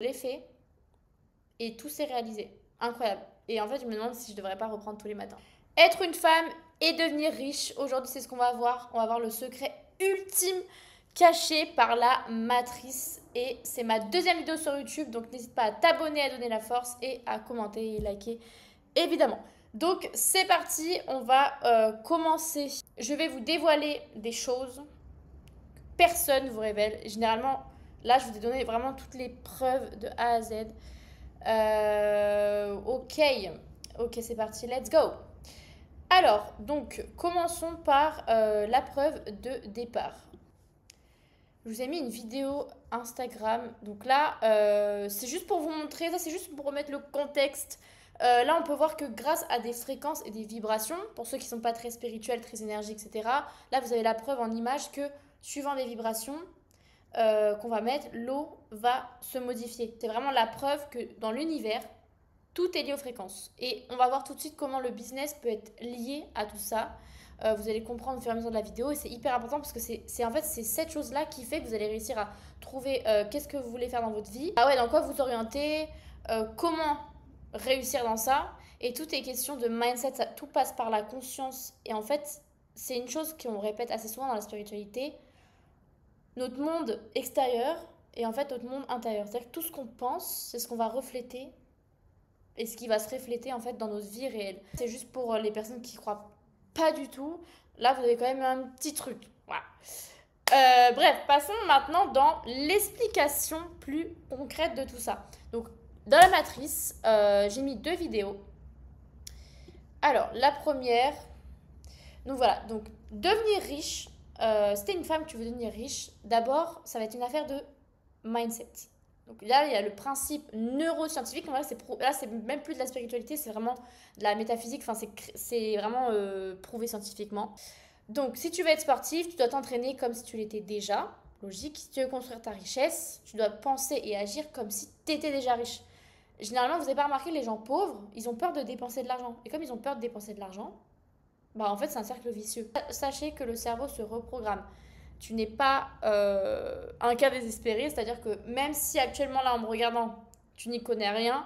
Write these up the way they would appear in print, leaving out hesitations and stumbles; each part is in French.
Je l'ai fait et tout s'est réalisé. Incroyable. Et en fait, je me demande si je devrais pas reprendre tous les matins. Être une femme et devenir riche. Aujourd'hui, c'est ce qu'on va voir. On va voir le secret ultime caché par la matrice. Et c'est ma deuxième vidéo sur YouTube. Donc n'hésite pas à t'abonner, à donner la force et à commenter et liker, évidemment. Donc c'est parti, on va commencer. Je vais vous dévoiler des choses que personne ne vous révèle. Généralement, là, je vous ai donné vraiment toutes les preuves de A à Z. Ok, ok, c'est parti, let's go. Alors, donc, commençons par la preuve de départ. Je vous ai mis une vidéo Instagram. Donc là, c'est juste pour vous montrer, ça c'est juste pour remettre le contexte. Là, on peut voir que grâce à des fréquences et des vibrations, pour ceux qui ne sont pas très spirituels, très énergiques, etc., là, vous avez la preuve en image que suivant les vibrations qu'on va mettre, l'eau va se modifier. C'est vraiment la preuve que dans l'univers, tout est lié aux fréquences. Et on va voir tout de suite comment le business peut être lié à tout ça. Vous allez comprendre au fur et à mesure de la vidéo et c'est hyper important parce que c'est en fait c'est cette chose-là qui fait que vous allez réussir à trouver qu'est-ce que vous voulez faire dans votre vie. Ah ouais, dans quoi vous orienter, comment réussir dans ça. Et tout est question de mindset, ça, tout passe par la conscience. Et en fait, c'est une chose qu'on répète assez souvent dans la spiritualité. Notre monde extérieur et en fait notre monde intérieur. C'est-à-dire que tout ce qu'on pense, c'est ce qu'on va refléter et ce qui va se refléter en fait dans notre vie réelle. C'est juste pour les personnes qui croient pas du tout. Là, vous avez quand même un petit truc. Voilà. Bref, passons maintenant dans l'explication plus concrète de tout ça. Donc, dans la matrice, j'ai mis deux vidéos. Alors, la première, donc voilà, donc devenir riche, c'était une femme qui veut devenir riche. D'abord, ça va être une affaire de mindset. Donc là, il y a le principe neuroscientifique. En vrai, là, c'est même plus de la spiritualité, c'est vraiment de la métaphysique. Enfin, c'est vraiment prouvé scientifiquement. Donc, si tu veux être sportif, tu dois t'entraîner comme si tu l'étais déjà. Logique. Si tu veux construire ta richesse, tu dois penser et agir comme si tu étais déjà riche. Généralement, vous n'avez pas remarqué, les gens pauvres, ils ont peur de dépenser de l'argent. Et comme ils ont peur de dépenser de l'argent, bah en fait, c'est un cercle vicieux. Sachez que le cerveau se reprogramme. Tu n'es pas un cas désespéré, c'est-à-dire que même si actuellement, là, en me regardant, tu n'y connais rien,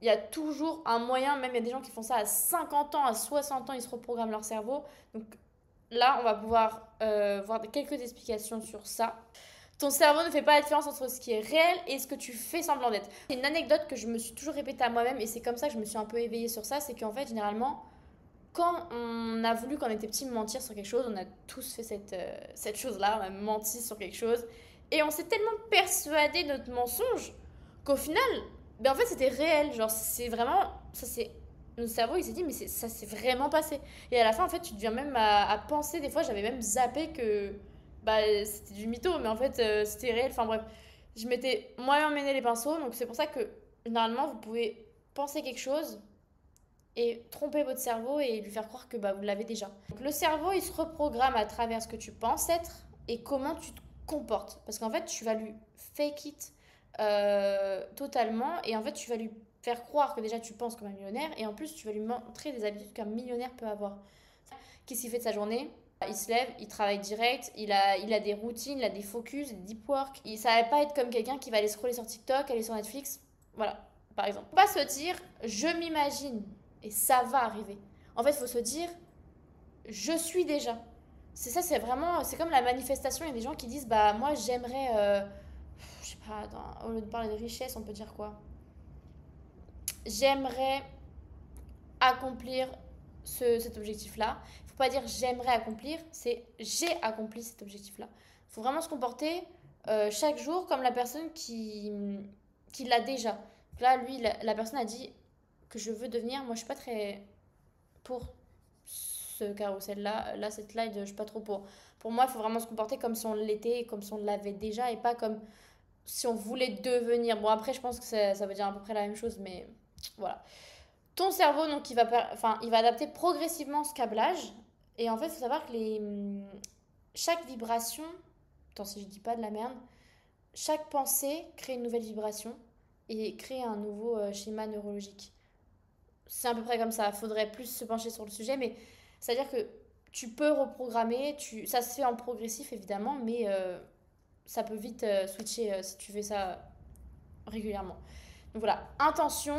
il y a toujours un moyen, même il y a des gens qui font ça à 50 ans, à 60 ans, ils se reprogramment leur cerveau. Donc là, on va pouvoir voir quelques explications sur ça. Ton cerveau ne fait pas la différence entre ce qui est réel et ce que tu fais semblant d'être. C'est une anecdote que je me suis toujours répétée à moi-même et c'est comme ça que je me suis un peu éveillée sur ça, c'est qu'en fait, généralement, quand on a voulu, quand on était petit, mentir sur quelque chose, on a tous fait cette chose-là, on a menti sur quelque chose, et on s'est tellement persuadé de notre mensonge qu'au final, ben en fait, c'était réel. Genre, c'est vraiment. Ça, c'est. Notre cerveau, il s'est dit, mais ça s'est vraiment passé. Et à la fin, en fait, tu deviens même à penser. Des fois, j'avais même zappé que bah, c'était du mytho, mais en fait, c'était réel. Enfin bref, je m'étais moi-même emmêlé les pinceaux, donc c'est pour ça que généralement, vous pouvez penser quelque chose et tromper votre cerveau et lui faire croire que bah, vous l'avez déjà. Donc, le cerveau, il se reprogramme à travers ce que tu penses être et comment tu te comportes. Parce qu'en fait, tu vas lui fake it totalement et en fait, tu vas lui faire croire que déjà tu penses comme un millionnaire et en plus, tu vas lui montrer des habitudes qu'un millionnaire peut avoir. Qu'est-ce qu'il fait de sa journée? Il se lève, il travaille direct, il a des routines, il a des focus, des deep work. Ça va pas être comme quelqu'un qui va aller scroller sur TikTok, aller sur Netflix. Voilà, par exemple. Faut pas se dire, je m'imagine, et ça va arriver. En fait, il faut se dire, je suis déjà. C'est ça, c'est vraiment, c'est comme la manifestation. Il y a des gens qui disent, bah moi j'aimerais, je sais pas, au lieu de parler de richesse, on peut dire quoi? J'aimerais accomplir cet objectif-là. Il ne faut pas dire j'aimerais accomplir, c'est j'ai accompli cet objectif-là. Il faut vraiment se comporter chaque jour comme la personne qui l'a déjà. Donc là, lui, la personne a dit que je veux devenir. Moi, je suis pas très pour ce carrousel-là. Là, cette slide, je suis pas trop pour. Pour moi, il faut vraiment se comporter comme si on l'était, comme si on l'avait déjà, et pas comme si on voulait devenir. Bon, après, je pense que ça veut dire à peu près la même chose, mais voilà. Ton cerveau, donc, il va adapter progressivement ce câblage. Et en fait, il faut savoir que chaque vibration, attends si je dis pas de la merde, chaque pensée crée une nouvelle vibration et crée un nouveau schéma neurologique. C'est à peu près comme ça. Il faudrait plus se pencher sur le sujet, mais c'est-à-dire que tu peux reprogrammer, ça se fait en progressif évidemment, mais ça peut vite switcher si tu fais ça régulièrement. Donc voilà, intention,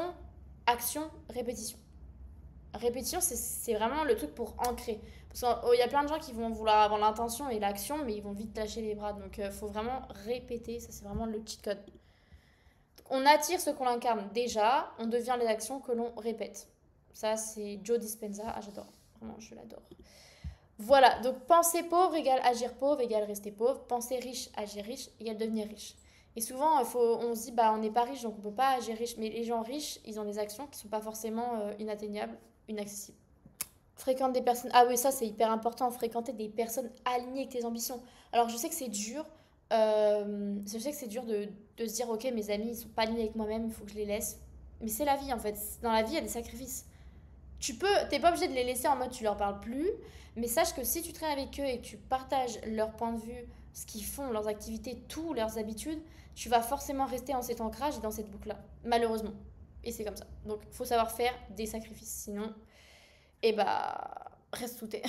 action, répétition. Répétition, c'est vraiment le truc pour ancrer. Parce qu'il y a plein de gens qui vont vouloir avoir l'intention et l'action, mais ils vont vite lâcher les bras. Donc il faut vraiment répéter, ça c'est vraiment le cheat code. On attire ce qu'on incarne déjà, on devient les actions que l'on répète. Ça c'est Joe Dispenza, ah j'adore, vraiment je l'adore. Voilà, donc penser pauvre égale agir pauvre égale rester pauvre, penser riche, agir riche égale devenir riche. Et souvent, on se dit, bah, on n'est pas riche, donc on ne peut pas agir riche. Mais les gens riches, ils ont des actions qui ne sont pas forcément inatteignables, inaccessibles. Fréquente des personnes. Ah oui, ça c'est hyper important. Fréquenter des personnes alignées avec tes ambitions. Alors je sais que c'est dur. Je sais que c'est dur de se dire, ok, mes amis, ils sont pas alignés avec moi-même, il faut que je les laisse. Mais c'est la vie en fait. Dans la vie, il y a des sacrifices. T'es pas obligé de les laisser en mode tu leur parles plus, mais sache que si tu traînes avec eux et que tu partages leur point de vue, ce qu'ils font, leurs activités, tout, leurs habitudes, tu vas forcément rester dans cet ancrage et dans cette boucle-là, malheureusement. Et c'est comme ça. Donc, il faut savoir faire des sacrifices, sinon, eh bah, reste sous tes.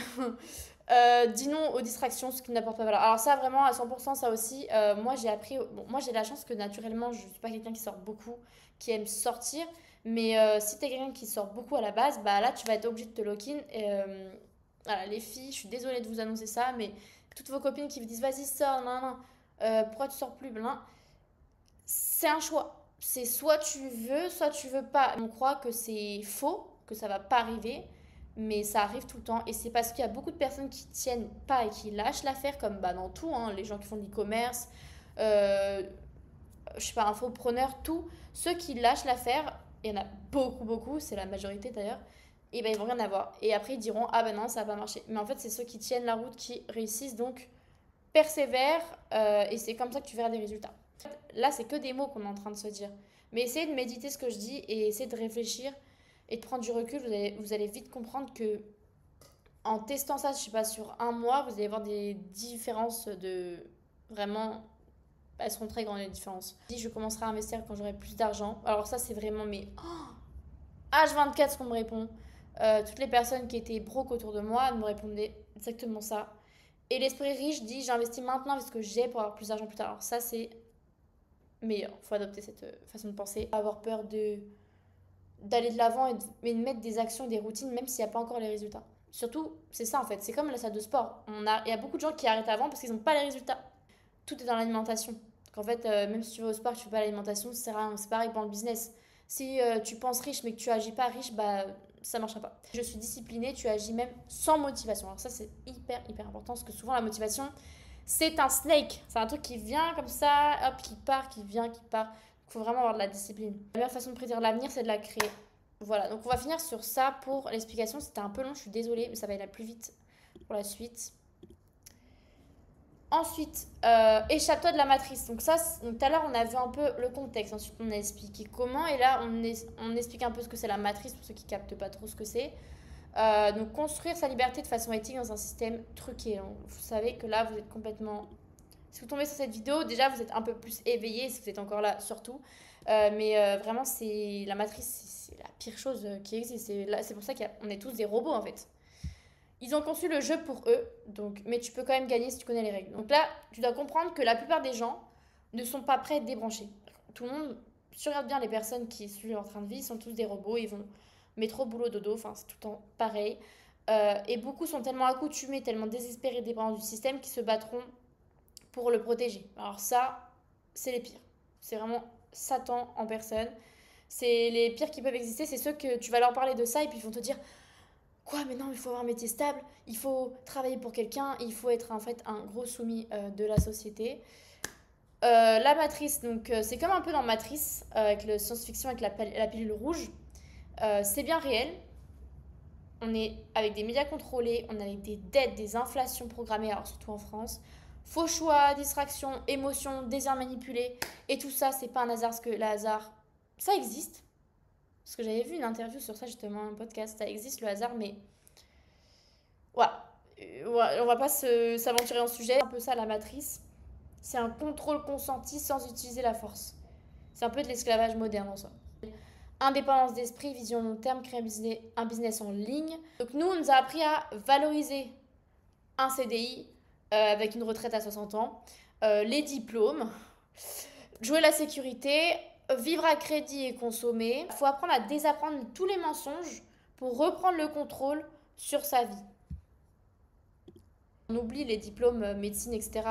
Dis non aux distractions, ce qui n'apporte pas valeur. Alors ça, vraiment, à 100%, ça aussi, moi, j'ai appris... Bon, moi, j'ai la chance que, naturellement, je ne suis pas quelqu'un qui sort beaucoup, qui aime sortir. Mais si t'es quelqu'un qui sort beaucoup à la base, bah là, tu vas être obligé de te lock-in. Et voilà, les filles, je suis désolée de vous annoncer ça, mais toutes vos copines qui vous disent, vas-y, sors, non, non, pourquoi tu sors plus, blin, c'est un choix. C'est soit tu veux pas. On croit que c'est faux, que ça va pas arriver, mais ça arrive tout le temps. Et c'est parce qu'il y a beaucoup de personnes qui tiennent pas et qui lâchent l'affaire, comme bah, dans tout, hein, les gens qui font de l'e-commerce, euh, je sais pas, infopreneurs, tout. Ceux qui lâchent l'affaire, il y en a beaucoup, beaucoup, c'est la majorité d'ailleurs, et ben ils vont rien avoir. Et après ils diront, ah ben non, ça va pas marcher. Mais en fait, c'est ceux qui tiennent la route qui réussissent, donc persévère, et c'est comme ça que tu verras des résultats. Là, c'est que des mots qu'on est en train de se dire. Mais essayez de méditer ce que je dis et essayez de réfléchir et de prendre du recul. Vous allez vite comprendre que en testant ça, je sais pas, sur un mois, vous allez voir des différences de vraiment, elles seront très grandes les différences. Si je commencerai à investir quand j'aurai plus d'argent, alors ça c'est vraiment mes H24 ce qu'on me répond. Toutes les personnes qui étaient broke autour de moi me répondaient exactement ça. Et l'esprit riche dit j'investis maintenant parce que j'ai pour avoir plus d'argent plus tard. Alors ça c'est meilleur. Il faut adopter cette façon de penser. Avoir peur d'aller de l'avant et de mettre des actions, des routines, même s'il n'y a pas encore les résultats. Surtout, c'est ça en fait. C'est comme la salle de sport. Il y a beaucoup de gens qui arrêtent avant parce qu'ils n'ont pas les résultats. Tout est dans l'alimentation. Donc en fait, même si tu vas au sport, tu fais pas l'alimentation, c'est rien. C'est pareil pour le business. Si tu penses riche mais que tu agis pas riche, bah ça marchera pas. Je suis disciplinée, tu agis même sans motivation. Alors ça c'est hyper hyper important parce que souvent la motivation c'est un snake. C'est un truc qui vient comme ça, hop, qui part, qui vient, qui part. Il faut vraiment avoir de la discipline. La meilleure façon de prédire l'avenir, c'est de la créer. Voilà, donc on va finir sur ça pour l'explication. C'était un peu long, je suis désolée, mais ça va aller plus vite pour la suite. Ensuite, échappe-toi de la matrice. Donc ça, tout à l'heure, on a vu un peu le contexte. Ensuite, on a expliqué comment. Et là, on explique un peu ce que c'est la matrice pour ceux qui captent pas trop ce que c'est. Donc construire sa liberté de façon éthique dans un système truqué. Donc, vous savez que là, vous êtes complètement... Si vous tombez sur cette vidéo, déjà, vous êtes un peu plus éveillé, si vous êtes encore là, surtout. Mais vraiment, la matrice, c'est la pire chose qui existe. C'est pour ça qu'on est tous des robots, en fait. Ils ont conçu le jeu pour eux, donc, mais tu peux quand même gagner si tu connais les règles. Donc là, tu dois comprendre que la plupart des gens ne sont pas prêts à être débranchés. Tout le monde, si tu regardes bien les personnes qui suivent leur train de vie, ils sont tous des robots, ils vont métro, boulot, dodo, enfin c'est tout le temps pareil. Et beaucoup sont tellement accoutumés, tellement désespérés, dépendants du système qu'ils se battront pour le protéger. Alors ça, c'est les pires. C'est vraiment Satan en personne. C'est les pires qui peuvent exister, c'est ceux que tu vas leur parler de ça et puis ils vont te dire quoi, mais non, il faut avoir un métier stable, il faut travailler pour quelqu'un, il faut être en fait un gros soumis de la société. La matrice, donc c'est comme un peu dans Matrice, avec le science-fiction, avec la pilule rouge. C'est bien réel. On est avec des médias contrôlés, on est avec des dettes, des inflations programmées, alors surtout en France. Faux choix, distraction, émotion, désir manipulé. Et tout ça, c'est pas un hasard, parce que le hasard, ça existe. Parce que j'avais vu une interview sur ça justement, un podcast, ça existe le hasard, mais voilà. Ouais, on va pas s'aventurer en sujet. C'est un peu ça la matrice. C'est un contrôle consenti sans utiliser la force. C'est un peu de l'esclavage moderne en soi. Indépendance d'esprit, vision long terme, créer un business en ligne. Donc nous, on nous a appris à valoriser un CDI avec une retraite à 60 ans, les diplômes, jouer la sécurité, vivre à crédit et consommer. Il faut apprendre à désapprendre tous les mensonges pour reprendre le contrôle sur sa vie. On oublie les diplômes médecine, etc.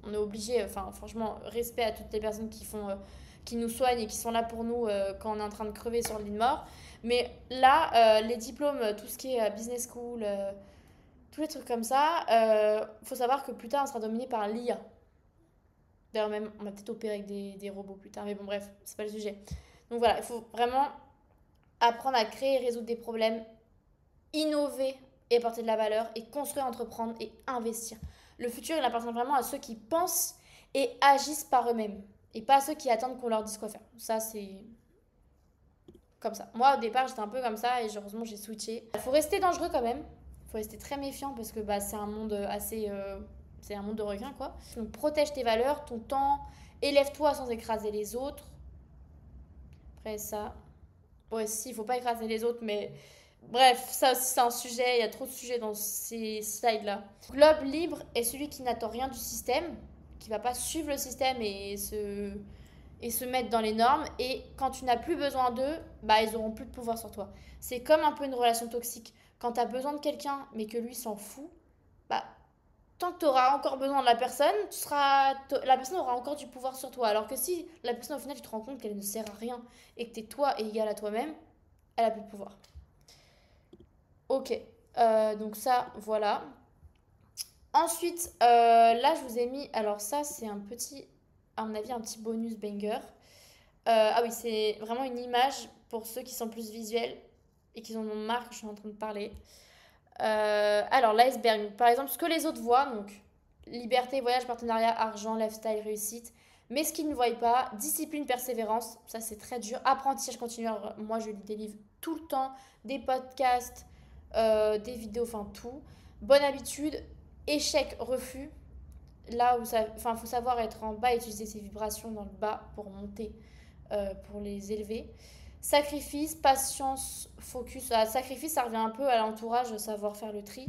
On est obligé, enfin franchement, respect à toutes les personnes qui nous soignent et qui sont là pour nous quand on est en train de crever sur le lit de mort. Mais là, les diplômes, tout ce qui est business school, tous les trucs comme ça, faut savoir que plus tard, on sera dominé par l'IA. D'ailleurs, même, on va peut-être opérer avec des robots plus tard. Mais bon, bref, c'est pas le sujet. Donc voilà, il faut vraiment apprendre à créer et résoudre des problèmes, innover et apporter de la valeur, et construire, entreprendre et investir. Le futur, il appartient vraiment à ceux qui pensent et agissent par eux-mêmes. Et pas à ceux qui attendent qu'on leur dise quoi faire. Ça, c'est comme ça. Moi, au départ, j'étais un peu comme ça et heureusement, j'ai switché. Il faut rester dangereux quand même. Il faut rester très méfiant parce que c'est un monde assez... c'est un monde de requins, quoi. Donc, protège tes valeurs, ton temps. Élève-toi sans écraser les autres. Après, ça... Ouais, si, il faut pas écraser les autres, mais... Bref, ça aussi, c'est un sujet. Il y a trop de sujets dans ces slides-là. Globe libre est celui qui n'attend rien du système, qui va pas suivre le système et se mettre dans les normes. Et quand tu n'as plus besoin d'eux, ils auront plus de pouvoir sur toi. C'est comme un peu une relation toxique. Quand tu as besoin de quelqu'un, mais que lui s'en fout, tant que tu auras encore besoin de la personne, la personne aura encore du pouvoir sur toi. Alors que si la personne, au final, tu te rends compte qu'elle ne sert à rien et que tu es toi et égal à toi-même, elle a plus de pouvoir. Ok, donc ça, voilà. Ensuite, là, je vous ai mis... Alors ça, c'est un petit... À mon avis, un petit bonus banger. Ah oui, c'est vraiment une image pour ceux qui sont plus visuels et qui en ont marre que je suis en train de parler. Alors, l'iceberg. Par exemple, ce que les autres voient, donc liberté, voyage, partenariat, argent, lifestyle, réussite. Mais ce qu'ils ne voient pas, discipline, persévérance, ça c'est très dur. Apprentissage continu, moi je lis des livres tout le temps, des podcasts, des vidéos, enfin tout. Bonne habitude, échec, refus. Là où faut savoir être en bas et utiliser ses vibrations dans le bas pour monter, pour les élever. Sacrifice, patience, focus. Sacrifice, ça revient un peu à l'entourage, savoir faire le tri.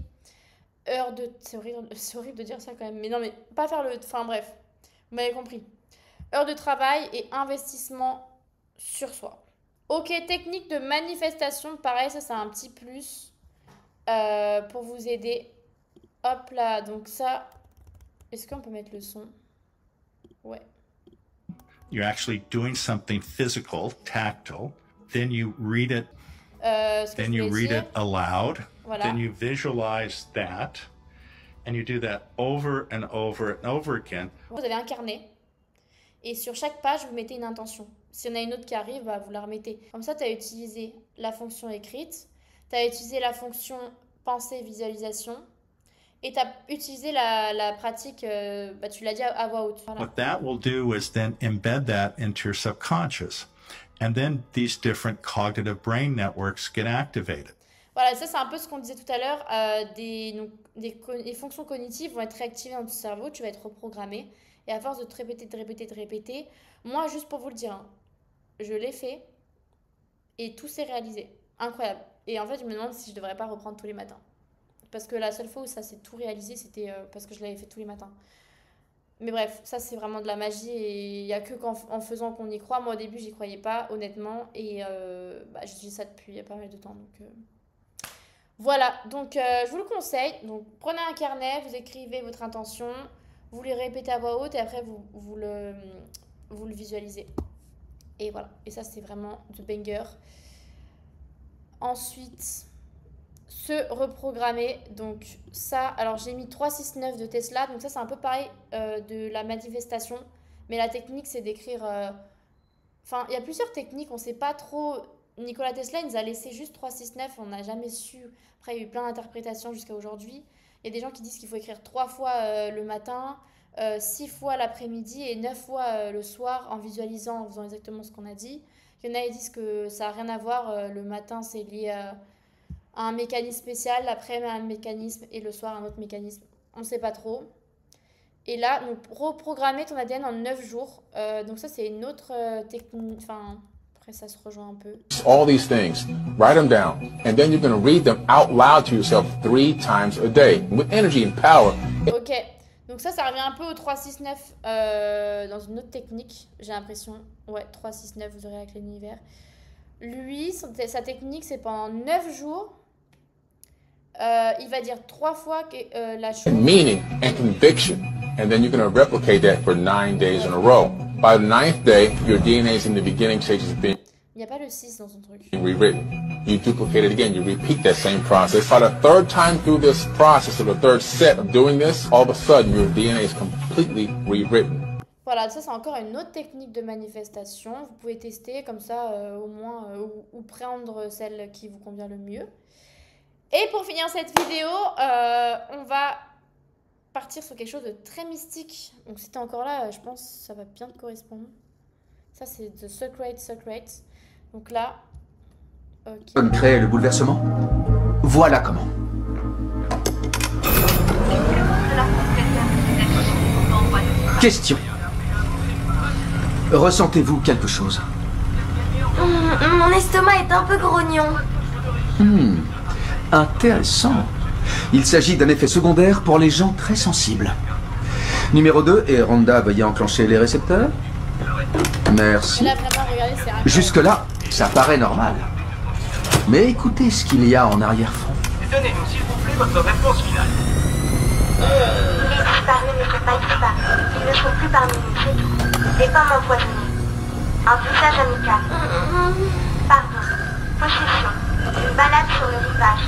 C'est horrible de dire ça quand même. Mais non, mais pas faire le... Enfin bref, vous m'avez compris. Heure de travail et investissement sur soi. Ok, technique de manifestation. Pareil, ça c'est un petit plus pour vous aider. Hop là, donc ça... Est-ce qu'on peut mettre le son? Ouais. You're actually doing something physical, tactile. Then you read it. Then you read it aloud. Voilà. Then you visualize that. And you do that over and over and over again. Vous avez un carnet. Et sur chaque page, vous mettez une intention. S'il y en a une autre qui arrive, vous la remettez. Comme ça, tu as utilisé la fonction écrite. Tu as utilisé la fonction pensée, visualisation. Et tu as utilisé la pratique, tu l'as dit à voix haute. Voilà. What that will do is then embed that into your subconscious. And then these different cognitive brain networks get activated. Voilà, ça c'est un peu ce qu'on disait tout à l'heure. Les fonctions cognitives vont être réactivées dans ton cerveau, tu vas être reprogrammé. Et à force de te répéter, moi juste pour vous le dire, hein, je l'ai fait et tout s'est réalisé. Incroyable. Et en fait, je me demande si je devrais pas reprendre tous les matins. Parce que la seule fois où ça s'est tout réalisé, c'était parce que je l'avais fait tous les matins. Mais bref, ça c'est vraiment de la magie et il n'y a que qu'en faisant qu'on y croit. Moi au début, j'y croyais pas, honnêtement. Et je dis ça depuis pas mal de temps. Donc, voilà, donc je vous le conseille. Donc prenez un carnet, vous écrivez votre intention, vous les répétez à voix haute et après vous le visualisez. Et voilà, et ça c'est vraiment de banger. Ensuite... se reprogrammer, donc ça, alors j'ai mis 369 de Tesla, donc ça c'est un peu pareil de la manifestation, mais la technique c'est d'écrire, il y a plusieurs techniques, on sait pas trop, Nikola Tesla il nous a laissé juste 369, on n'a jamais su, après il y a eu plein d'interprétations jusqu'à aujourd'hui, il y a des gens qui disent qu'il faut écrire 3 fois le matin, 6 fois l'après-midi et 9 fois le soir en visualisant, en faisant exactement ce qu'on a dit. Il y en a qui disent que ça n'a rien à voir, le matin c'est lié à un mécanisme spécial, l'après-midi un mécanisme et le soir un autre mécanisme. On ne sait pas trop. Et là, donc, reprogrammer ton ADN en 9 jours. Donc ça, c'est une autre technique. Enfin, après, ça se rejoint un peu. All these things, write them down. And then you're going to read them out loud to yourself 3 times a day with energy and power. Ok. Donc ça revient un peu au 3-6-9 dans une autre technique, j'ai l'impression. Ouais, 3-6-9, vous aurez la clé de l'univers. Lui, sa technique, c'est pendant 9 jours. Il va dire 3 fois la chose. Meaning and conviction. And then you're going to replicate that for 9 days in a row. By the 9th day, your DNA is in the beginning stages of being Il n'y a pas le 6 dans son truc. rewritten. You duplicate it again. You repeat that same process. By the 3rd time through this process, or the 3rd set of doing this, all of a sudden, your DNA is completely rewritten. Voilà, ça c'est encore une autre technique de manifestation. Vous pouvez tester comme ça au moins ou prendre celle qui vous convient le mieux. Et pour finir cette vidéo, on va partir sur quelque chose de très mystique. Donc si t'es encore là, je pense que ça va bien te correspondre. Ça c'est The Secret. Donc là... Okay. Créer le bouleversement. Voilà comment. Question. Ressentez-vous quelque chose? Mon estomac est un peu grognon. Intéressant. Il s'agit d'un effet secondaire pour les gens très sensibles. Numéro 2, et Rhonda, veuillez enclencher les récepteurs. Merci. Là, vraiment, regardez, c'est incroyable. Jusque-là, ça paraît normal. Mais écoutez ce qu'il y a en arrière-fond. Donnez-nous, s'il vous plaît, votre réponse finale. Les disparus ne sont pas disparus. Ils ne sont plus parmi nous, c'est tout. Des pommes empoisonnées. Un visage amical. Pardon. Possession. Une balade sur le rivage.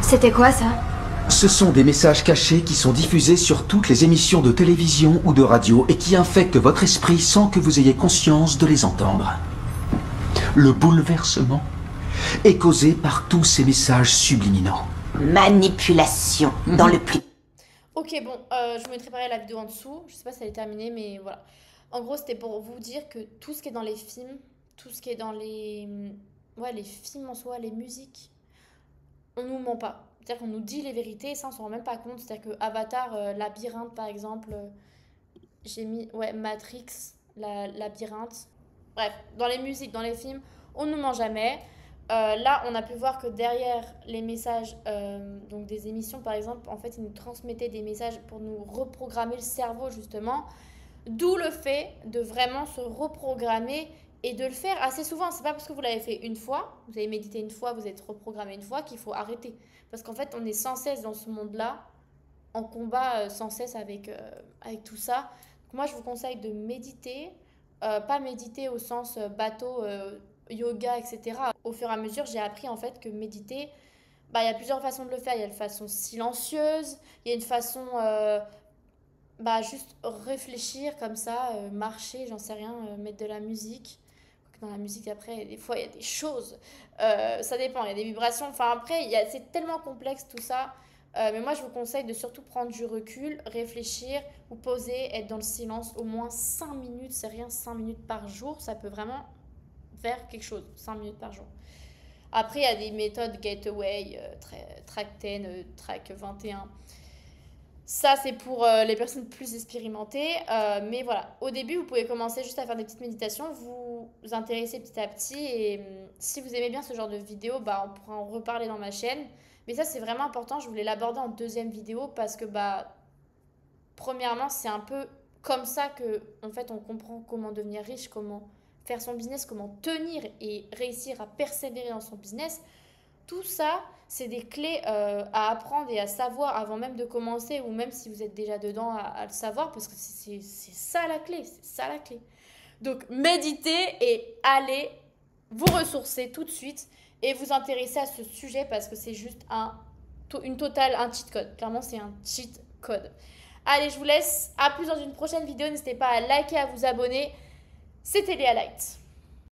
C'était quoi ça? Ce sont des messages cachés qui sont diffusés sur toutes les émissions de télévision ou de radio et qui infectent votre esprit sans que vous ayez conscience de les entendre. Le bouleversement est causé par tous ces messages subliminaux. Manipulation dans le plus... Ok, bon, je vous mettrai pareil la vidéo en dessous. Je sais pas si elle est terminée, mais voilà. En gros, c'était pour vous dire que tout ce qui est dans les films, tout ce qui est dans les films en soi, les musiques, on nous ment pas. C'est-à-dire qu'on nous dit les vérités et ça, on s'en rend même pas compte. C'est-à-dire que Avatar, Labyrinthe, par exemple, j'ai mis, Matrix, Labyrinthe. Bref, dans les musiques, dans les films, on nous ment jamais. Là, on a pu voir que derrière les messages, donc des émissions, par exemple, en fait, ils nous transmettaient des messages pour nous reprogrammer le cerveau, justement. D'où le fait de vraiment se reprogrammer et de le faire assez souvent. C'est pas parce que vous l'avez fait une fois, vous avez médité une fois, vous êtes reprogrammé une fois qu'il faut arrêter. Parce qu'en fait, on est sans cesse dans ce monde-là, en combat sans cesse avec tout ça. Donc moi, je vous conseille de méditer. Pas méditer au sens bateau, yoga, etc. Au fur et à mesure, j'ai appris en fait que méditer, il y a plusieurs façons de le faire. Il y a une façon silencieuse, il y a une façon... juste réfléchir comme ça, marcher, j'en sais rien, mettre de la musique. Dans la musique, après, des fois, il y a des choses. Ça dépend, il y a des vibrations. Enfin, après, c'est tellement complexe tout ça. Mais moi, je vous conseille de surtout prendre du recul, réfléchir, vous poser, être dans le silence au moins 5 minutes. C'est rien, 5 minutes par jour. Ça peut vraiment faire quelque chose, 5 minutes par jour. Après, il y a des méthodes Gateway, Track 10, Track 21. Ça, c'est pour les personnes plus expérimentées. Mais voilà, au début, vous pouvez commencer juste à faire des petites méditations, vous intéressez petit à petit. Et si vous aimez bien ce genre de vidéo, on pourra en reparler dans ma chaîne. Mais ça, c'est vraiment important. Je voulais l'aborder en deuxième vidéo parce que, premièrement, c'est un peu comme ça que, en fait, on comprend comment devenir riche, comment faire son business, comment tenir et réussir à persévérer dans son business. Tout ça, c'est des clés à apprendre et à savoir avant même de commencer ou même si vous êtes déjà dedans à le savoir parce que c'est ça la clé, c'est ça la clé. Donc, méditez et allez vous ressourcer tout de suite et vous intéresser à ce sujet parce que c'est juste un cheat code. Clairement, c'est un cheat code. Allez, je vous laisse. À plus dans une prochaine vidéo. N'hésitez pas à liker, à vous abonner. C'était Léa Light.